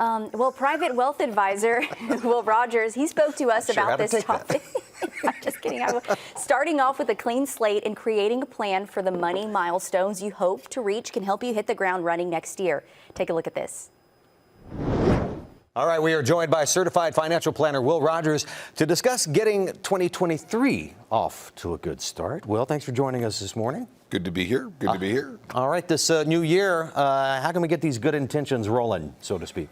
Well, private wealth advisor Will Rogers, he spoke to us about this topic. I'm just kidding. Starting off with a clean slate and creating a plan for the money milestones you hope to reach can help you hit the ground running next year. Take a look at this. All right, we are joined by certified financial planner Will Rogers to discuss getting 2023 off to a good start. Will, thanks for joining us this morning. Good to be here. Good to be here. All right, this new year, how can we get these good intentions rolling, so to speak?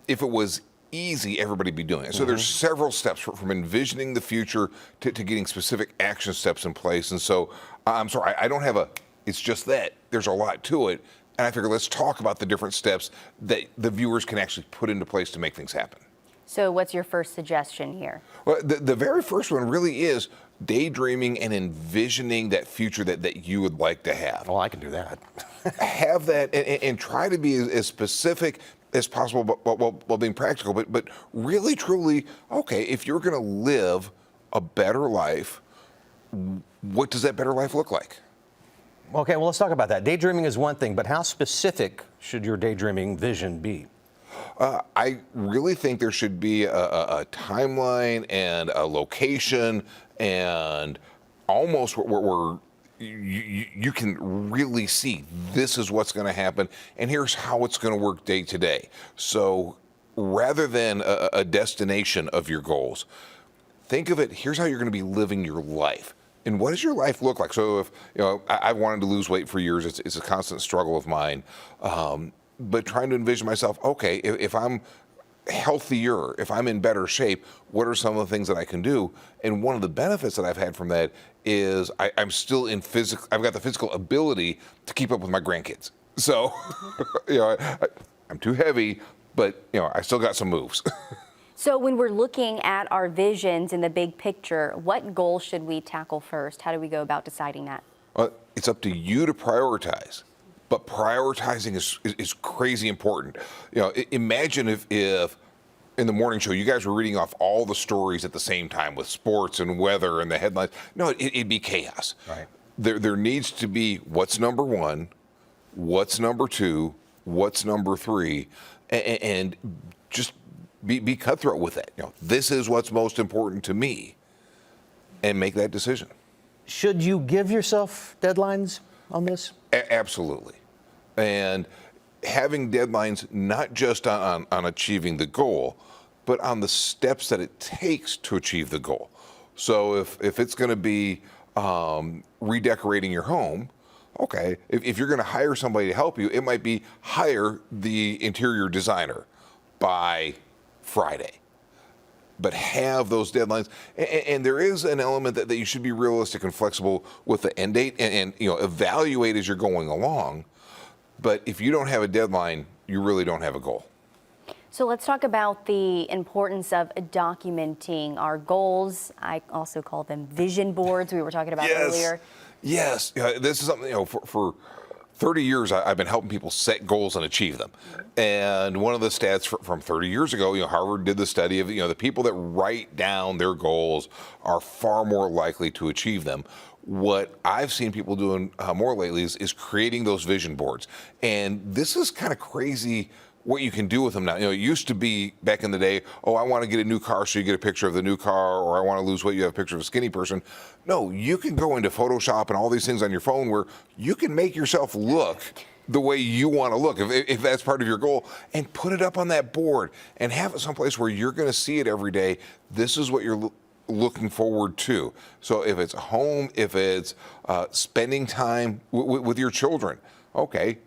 If it was easy, everybody'd be doing it. So there's several steps from envisioning the future to getting specific action steps in place. And so I'm sorry, I don't have it's just that. There's a lot to it. And I figure let's talk about the different steps that the viewers can actually put into place to make things happen. So what's your first suggestion here? Well, the very first one really is daydreaming and envisioning that future that you would like to have. Well, I can do that. Have that and try to be as specific as possible, but while being practical. But really, truly, okay, if you're going to live a better life, what does that better life look like? Okay, well, let's talk about that. Daydreaming is one thing, but how specific should your daydreaming vision be? I really think there should be a timeline and a location and almost where you can really see this is what's going to happen and here's how it's going to work day to day. So rather than a destination of your goals, think of it, here's how you're going to be living your life. And what does your life look like? So if, I've wanted to lose weight for years. It's a constant struggle of mine. But trying to envision myself, okay, if I'm healthier, if I'm in better shape, what are some of the things that I can do? And one of the benefits that I've had from that is I'm still in physical, I've got the physical ability to keep up with my grandkids. So, I'm too heavy, but, I still got some moves. So when we're looking at our visions in the big picture, what goals should we tackle first? How do we go about deciding that? It's up to you to prioritize, but prioritizing is crazy important. Imagine if in the morning show you guys were reading off all the stories at the same time with sports and weather and the headlines. No, it'd be chaos. Right. There needs to be what's number one, what's number two, what's number three, and just be cutthroat with it. This is what's most important to me, and make that decision. Should you give yourself deadlines on this? Absolutely. And having deadlines not just on achieving the goal, but on the steps that it takes to achieve the goal. So if it's going to be redecorating your home, okay, if you're going to hire somebody to help you, it might be hire the interior designer by Friday, but have those deadlines. And there is an element that you should be realistic and flexible with the end date and evaluate as you're going along. But if you don't have a deadline, you really don't have a goal. So let's talk about the importance of documenting our goals. I also call them vision boards we were talking about earlier. Yes, this is something, for 30 years, I've been helping people set goals and achieve them. And one of the stats from 30 years ago, Harvard did the study of, the people that write down their goals are far more likely to achieve them. What I've seen people doing more lately is creating those vision boards. And this is kind of crazy what you can do with them now. It used to be back in the day, I want to get a new car, so you get a picture of the new car, or I want to lose weight, you have a picture of a skinny person. No, you can go into Photoshop and all these things on your phone where you can make yourself look the way you want to look, if that's part of your goal, and put it up on that board and have it someplace where you're going to see it every day. This is what you're looking forward to. So if it's home, if it's spending time with your children, okay,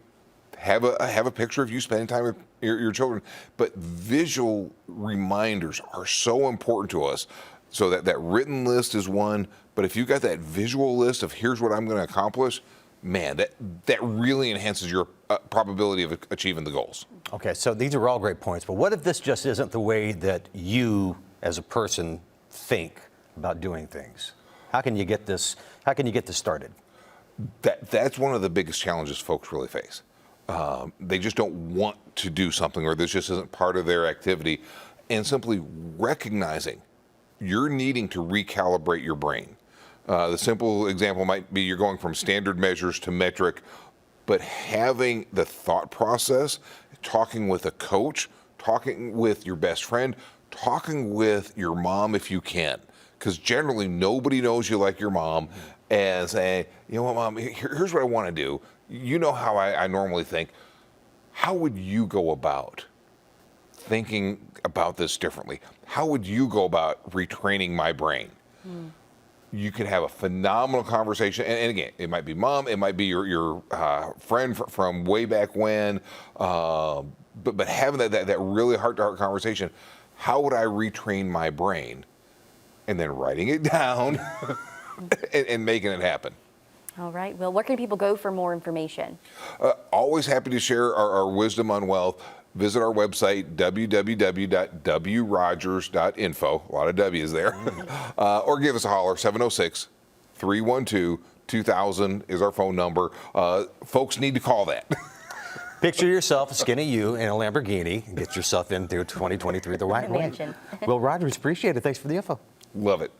have a picture of you spending time with your children. But visual reminders are so important to us. So that written list is one, but if you got that visual list of here's what I'm going to accomplish, man, that really enhances your probability of achieving the goals. Okay, so these are all great points, but what if this just isn't the way that you as a person think about doing things? How can you get this started? That's one of the biggest challenges folks really face. They just don't want to do something, or this just isn't part of their activity, and simply recognizing you're needing to recalibrate your brain. The simple example might be you're going from standard measures to metric, but having the thought process talking with a coach, talking with your best friend, talking with your mom if you can, because generally nobody knows you like your mom, and say, you know what, Mom, here's what I want to do. You know how I normally think. How would you go about thinking about this differently? How would you go about retraining my brain? You can have a phenomenal conversation. And again, it might be mom, it might be your friend from way back when, but having that really heart-to-heart conversation, how would I retrain my brain? And then writing it down and making it happen. All right. Well, where can people go for more information? Always happy to share our wisdom on wealth. Visit our website, www.wrogers.info. A lot of W's there. Or give us a holler, 706-312-2000 is our phone number. Folks need to call that. Picture yourself, skinny you, in a Lamborghini, and get yourself into 2023 the right way. Mansion. Will Rogers, appreciate it. Thanks for the info. Love it.